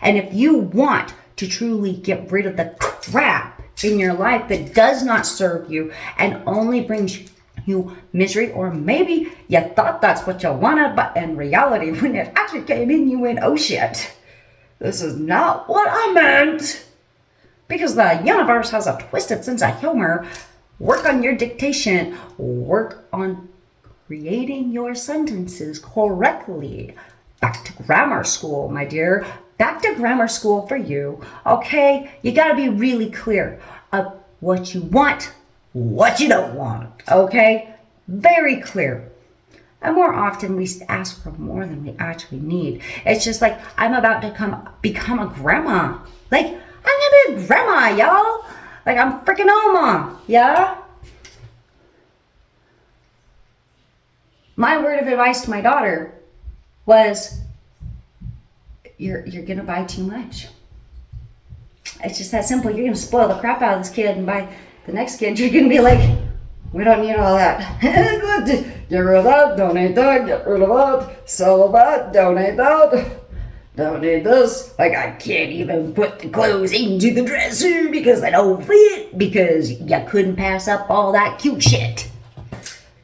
And if you want to truly get rid of the crap in your life that does not serve you and only brings you misery, or maybe you thought that's what you wanted, but in reality, when it actually came in, you went, oh shit, this is not what I meant. Because the universe has a twisted sense of humor. Work on your dictation. Work on creating your sentences correctly. Back to grammar school, my dear. Back to grammar school for you. Okay? You gotta be really clear of what you want, what you don't want. Okay? Very clear. And more often we ask for more than we actually need. It's just like, I'm about to become a grandma. Like, I'm gonna be a grandma, y'all. Like, I'm freaking Oma, yeah? My word of advice to my daughter was, you're gonna buy too much. It's just that simple. You're gonna spoil the crap out of this kid, and by the next kid, you're gonna be like, we don't need all that. Get rid of that, donate that, get rid of that, sell that, donate that. Don't need this. Like, I can't even put the clothes into the dresser because they don't fit, because you couldn't pass up all that cute shit.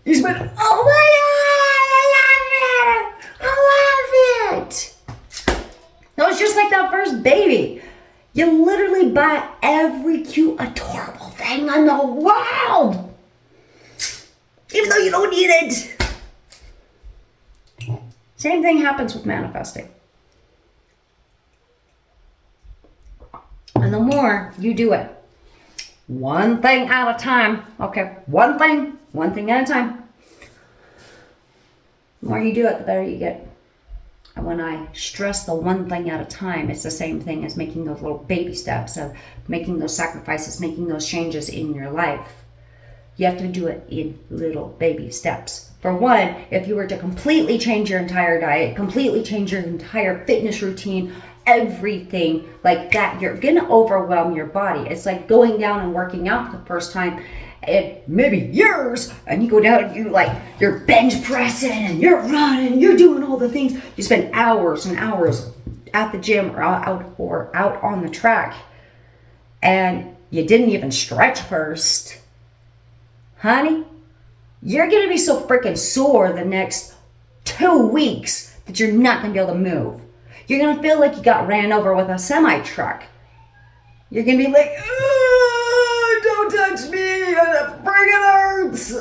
You spent, oh my God, I love it. No, it's just like that first baby. You literally buy every cute, adorable thing in the world, even though you don't need it. Same thing happens with manifesting. And the more you do it, one thing at a time, okay, one thing at a time, the more you do it, the better you get. And when I stress the one thing at a time, it's the same thing as making those little baby steps of making those sacrifices, making those changes in your life. You have to do it in little baby steps. For one, if you were to completely change your entire diet, completely change your entire fitness routine, everything like that, you're gonna overwhelm your body. It's like going down and working out for the first time in maybe years, and you go down and you're bench pressing and you're running, you're doing all the things. You spend hours and hours at the gym or out on the track, and you didn't even stretch first. Honey, you're gonna be so freaking sore the next 2 weeks that you're not gonna be able to move. You're going to feel like you got ran over with a semi-truck. You're going to be like, don't touch me, it friggin' hurts.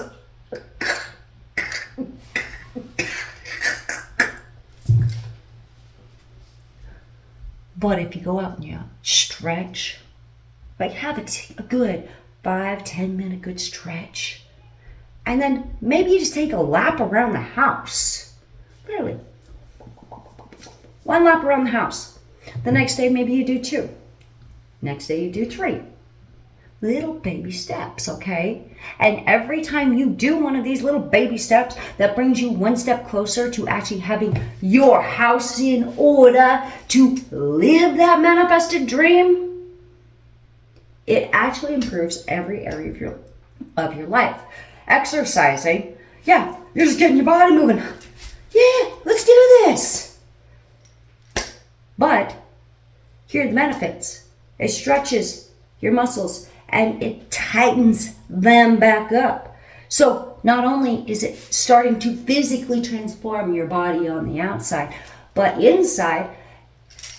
But if you go out and you stretch, like have a good 5-10 minute good stretch, and then maybe you just take a lap around the house. Literally. 1 lap around the house. The next day, maybe you do 2. Next day, you do 3. Little baby steps, okay? And every time you do one of these little baby steps, that brings you 1 step closer to actually having your house in order to live that manifested dream. It actually improves every area of your life. Exercising, yeah, you're just getting your body moving. Yeah, let's do this. But here are the benefits. It stretches your muscles and it tightens them back up. So not only is it starting to physically transform your body on the outside, but inside,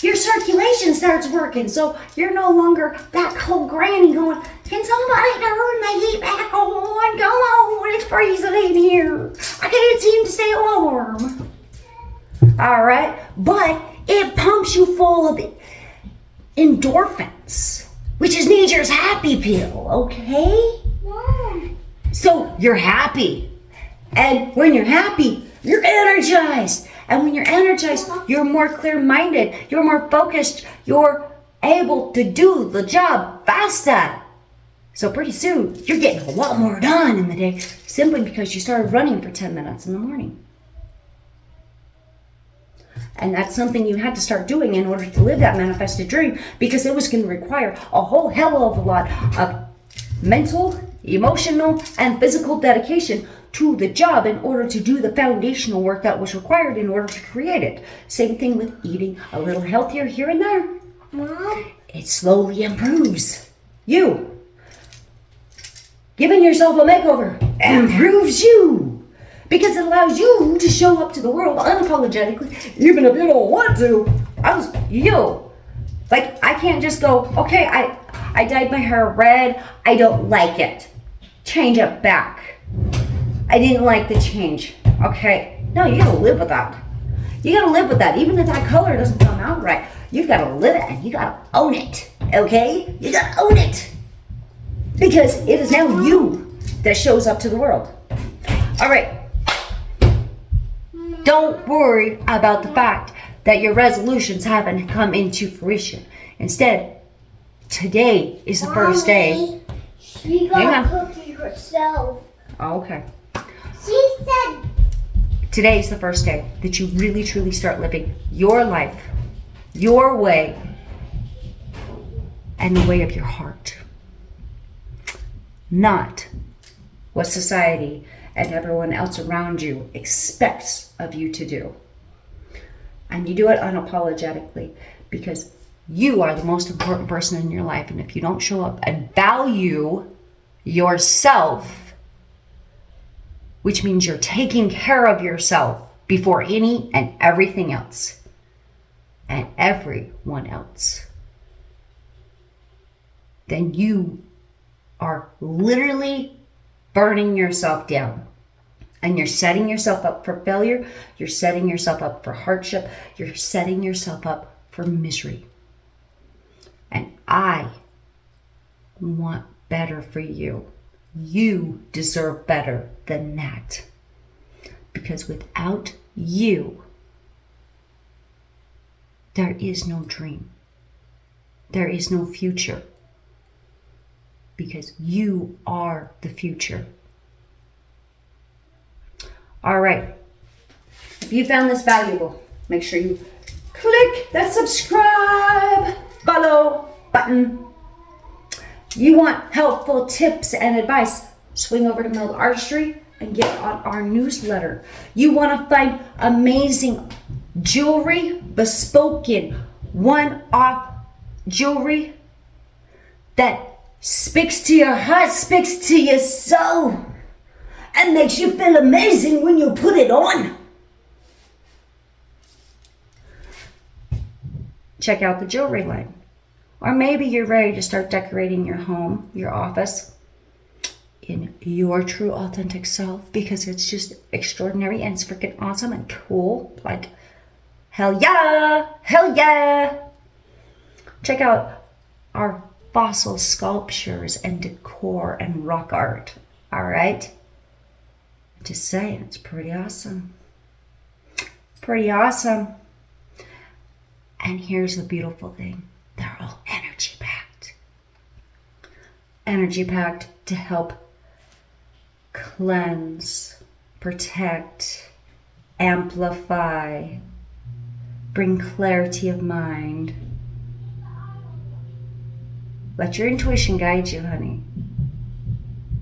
your circulation starts working. So you're no longer that cold granny going, can somebody turn the heat back on? Come on, it's freezing in here. I can't seem to stay warm. All right, but it pumps you full of endorphins, which is nature's happy pill, okay? Yeah. So you're happy. And when you're happy, you're energized. And when you're energized, you're more clear-minded, you're more focused, you're able to do the job faster. So pretty soon, you're getting a lot more done in the day simply because you started running for 10 minutes in the morning. And that's something you had to start doing in order to live that manifested dream, because it was going to require a whole hell of a lot of mental, emotional, and physical dedication to the job in order to do the foundational work that was required in order to create it. Same thing with eating a little healthier here and there. Mom? It slowly improves you. Giving yourself a makeover improves you. Because it allows you to show up to the world unapologetically, even if you don't want to. Like, I can't just go, okay, I dyed my hair red, I don't like it. Change it back. I didn't like the change. Okay, no, you gotta live with that. You gotta live with that. Even if that color doesn't come out right, you gotta live it and you gotta own it. Okay? You gotta own it. Because it is now you that shows up to the world. All right. Don't worry about the fact that your resolutions haven't come into fruition. Instead, today is the first day. She got a cookie herself. Oh, okay. She said Today's the first day that you really truly start living your life, your way, and the way of your heart. Not what society and everyone else around you expects of you to do. And you do it unapologetically because you are the most important person in your life. And if you don't show up and value yourself, which means you're taking care of yourself before any and everything else and everyone else, then you are literally burning yourself down. And you're setting yourself up for failure. You're setting yourself up for hardship. You're setting yourself up for misery. And I want better for you. You deserve better than that. Because without you, there is no dream. There is no future. Because you are the future. All right. If you found this valuable, make sure you click that subscribe follow button. You want helpful tips and advice, swing over to Meld Artistry and get on our newsletter. You want to find amazing jewelry, bespoken, one-off jewelry that speaks to your heart, speaks to your soul, and makes you feel amazing when you put it on. Check out the jewelry line. Or maybe you're ready to start decorating your home, your office, in your true authentic self because it's just extraordinary and it's freaking awesome and cool. Like, hell yeah! Hell yeah! Check out our fossil sculptures and decor and rock art. All right? Just saying, it's pretty awesome. Pretty awesome. And here's the beautiful thing. They're all energy packed. Energy packed to help cleanse, protect, amplify, bring clarity of mind. Let your intuition guide you, honey.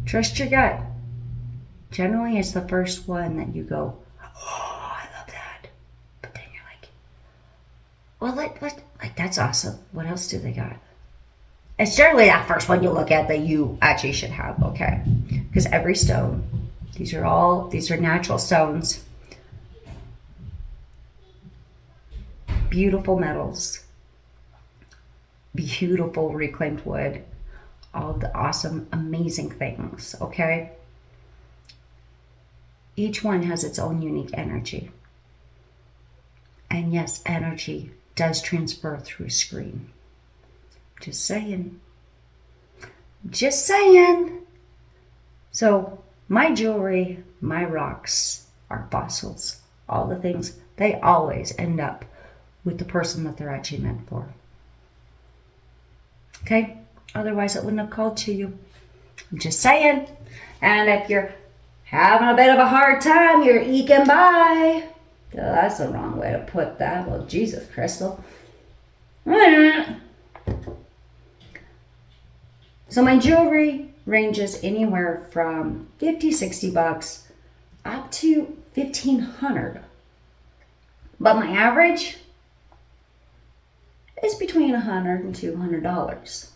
Trust your gut. Generally, it's the first one that you go, oh, I love that. But then you're like, well, that's awesome. What else do they got? It's generally that first one you look at that you actually should have, okay? Because every stone, these are natural stones. Beautiful metals. Beautiful reclaimed wood. All the awesome, amazing things, okay? Each one has its own unique energy. And yes, energy does transfer through a screen. Just saying. Just saying. So my jewelry, my rocks, our fossils, all the things, they always end up with the person that they're actually meant for. Okay? Otherwise it wouldn't have called to you. I'm just saying. And if you're having a bit of a hard time, you're eking by. Oh, that's the wrong way to put that. Well, Jesus, Crystal. So my jewelry ranges anywhere from $50-$60 up to $1,500. But my average is between $100 and $200.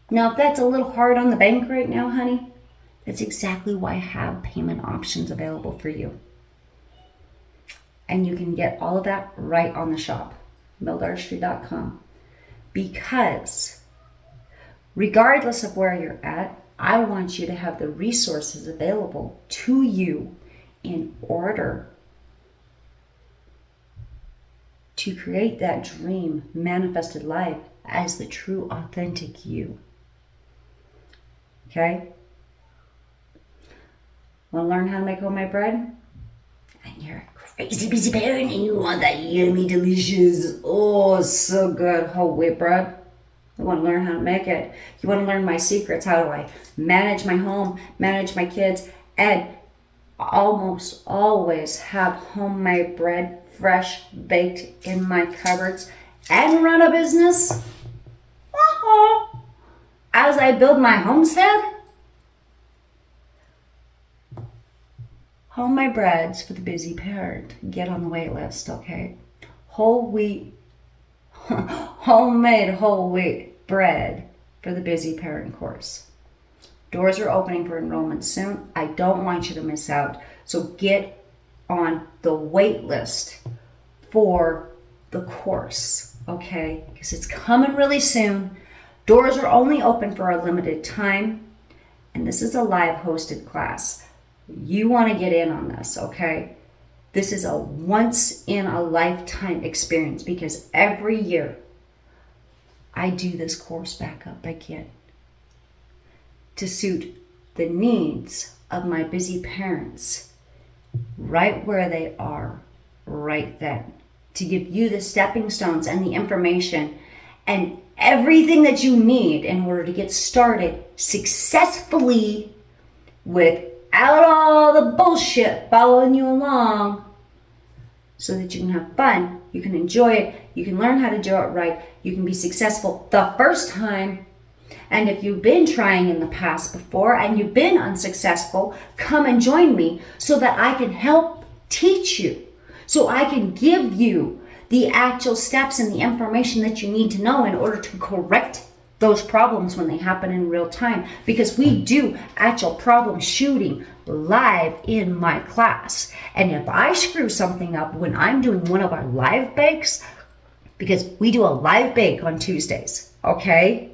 Now, if that's a little hard on the bank right now, honey, that's exactly why I have payment options available for you. And you can get all of that right on the shop, meldartistry.com. Because regardless of where you're at, I want you to have the resources available to you in order to create that dream manifested life as the true, authentic you. Okay? Want to learn how to make homemade bread? And you're a crazy busy parent and you want that yummy, delicious, oh, so good whole wheat bread. You want to learn how to make it. You want to learn my secrets. How do I manage my home, manage my kids, and almost always have homemade bread fresh baked in my cupboards and run a business as I build my homestead? Homemade breads for the busy parent. Get on the wait list, okay? Whole wheat, homemade whole wheat bread for the busy parent course. Doors are opening for enrollment soon. I don't want you to miss out. So get on the wait list for the course, okay? Because it's coming really soon. Doors are only open for a limited time. And this is a live hosted class. You want to get in on this, okay? This is a once in a lifetime experience because every year I do this course back up again to suit the needs of my busy parents right where they are right then, to give you the stepping stones and the information and everything that you need in order to get started without all the bullshit following you along, so that you can have fun, you can enjoy it, you can learn how to do it right, you can be successful the first time. And if you've been trying in the past before and you've been unsuccessful, come and join me so that I can help teach you, so I can give you the actual steps and the information that you need to know in order to correct those problems when they happen in real time. Because we do actual problem shooting live in my class. And if I screw something up when I'm doing one of our live bakes, because we do a live bake on Tuesdays, okay?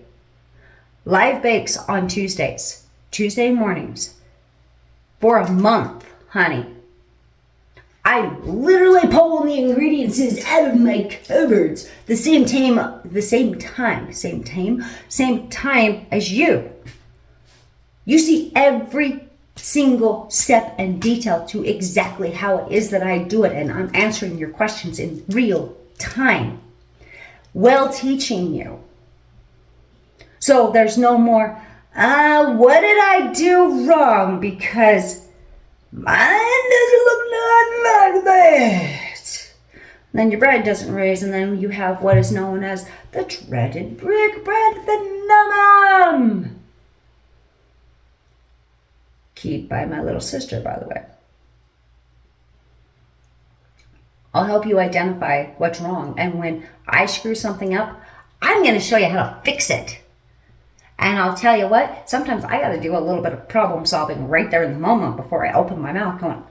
Live bakes on Tuesdays, Tuesday mornings, for a month, honey. I'm literally pulling the ingredients out of my cupboards the same time as you. You see every single step and detail to exactly how it is that I do it, and I'm answering your questions in real time while teaching you. So there's no more, what did I do wrong? Because mine doesn't look like that. Then your bread doesn't raise, and then you have what is known as the dreaded brick bread phenomenon. Keyed by my little sister, by the way. I'll help you identify what's wrong, and when I screw something up, I'm going to show you how to fix it. And I'll tell you what, sometimes I got to do a little bit of problem solving right there in the moment before I open my mouth going,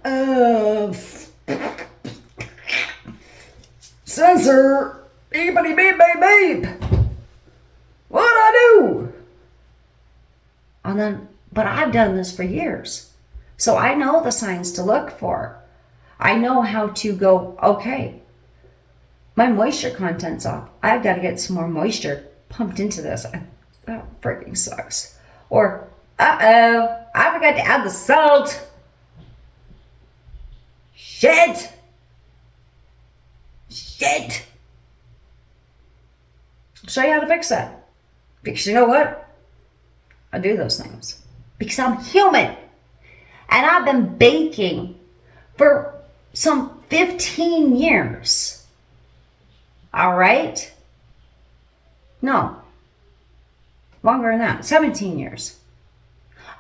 censor, beepity beep beep beep. What'd I do? But I've done this for years. So I know the signs to look for. I know how to go, okay, my moisture content's off. I've got to get some more moisture pumped into this. That freaking sucks. Or, I forgot to add the salt. Shit. I'll show you how to fix that. Because you know what? I do those things. Because I'm human. And I've been baking for some 15 years. All right? No. Longer than that. 17 years.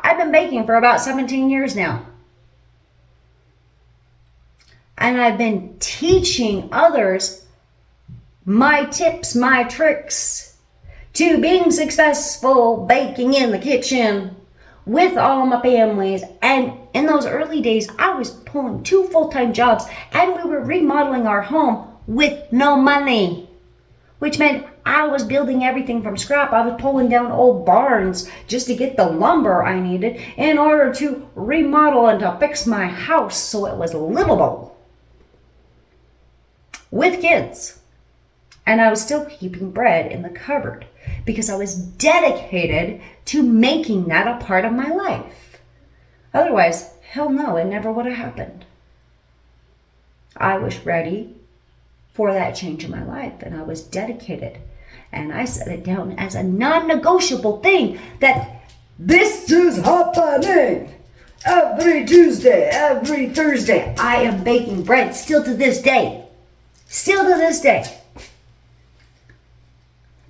I've been baking for about 17 years now. And I've been teaching others my tips, my tricks to being successful baking in the kitchen with all my families. And in those early days, I was pulling 2 full-time jobs and we were remodeling our home with no money, which meant I was building everything from scrap. I was pulling down old barns just to get the lumber I needed in order to remodel and to fix my house so it was livable with kids. And I was still keeping bread in the cupboard because I was dedicated to making that a part of my life. Otherwise, hell no, it never would have happened. I was ready for that change in my life, and I was dedicated. And I set it down as a non-negotiable thing that this is happening every Tuesday, every Thursday. I am baking bread still to this day. Still to this day.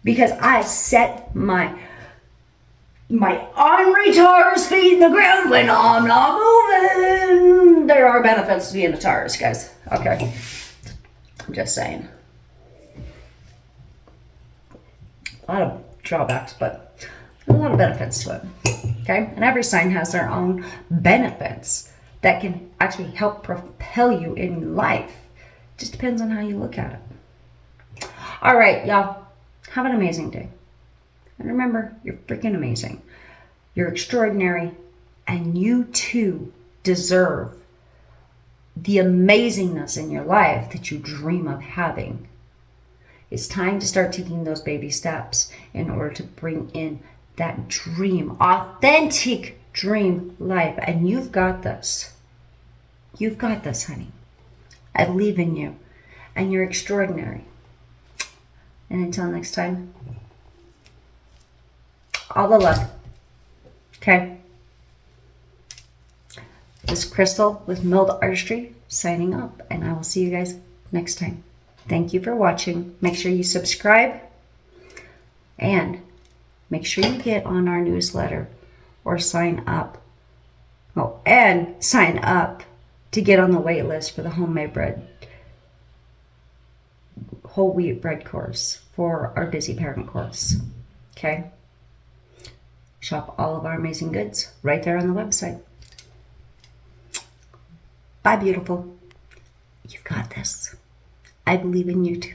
Because I set my unretarded feet in the ground when I'm not moving. There are benefits to being a tires, guys. Okay. I'm just saying. A lot of drawbacks, but a lot of benefits to it. Okay? And every sign has their own benefits that can actually help propel you in life. Just depends on how you look at it. All right, y'all. Have an amazing day. And remember, you're freaking amazing. You're extraordinary. And you too deserve the amazingness in your life that you dream of having. It's time to start taking those baby steps in order to bring in that dream, authentic dream life. And you've got this. You've got this, honey. I believe in you. And you're extraordinary. And until next time, all the love. Okay? This is Crystal with Milled Artistry signing up, and I will see you guys next time. Thank you for watching. Make sure you subscribe, and make sure you get on our newsletter or sign up. Oh, and sign up to get on the wait list for the homemade bread, whole wheat bread course for our busy parent course. Okay? Shop all of our amazing goods right there on the website. Bye, beautiful. You've got this. I believe in you too.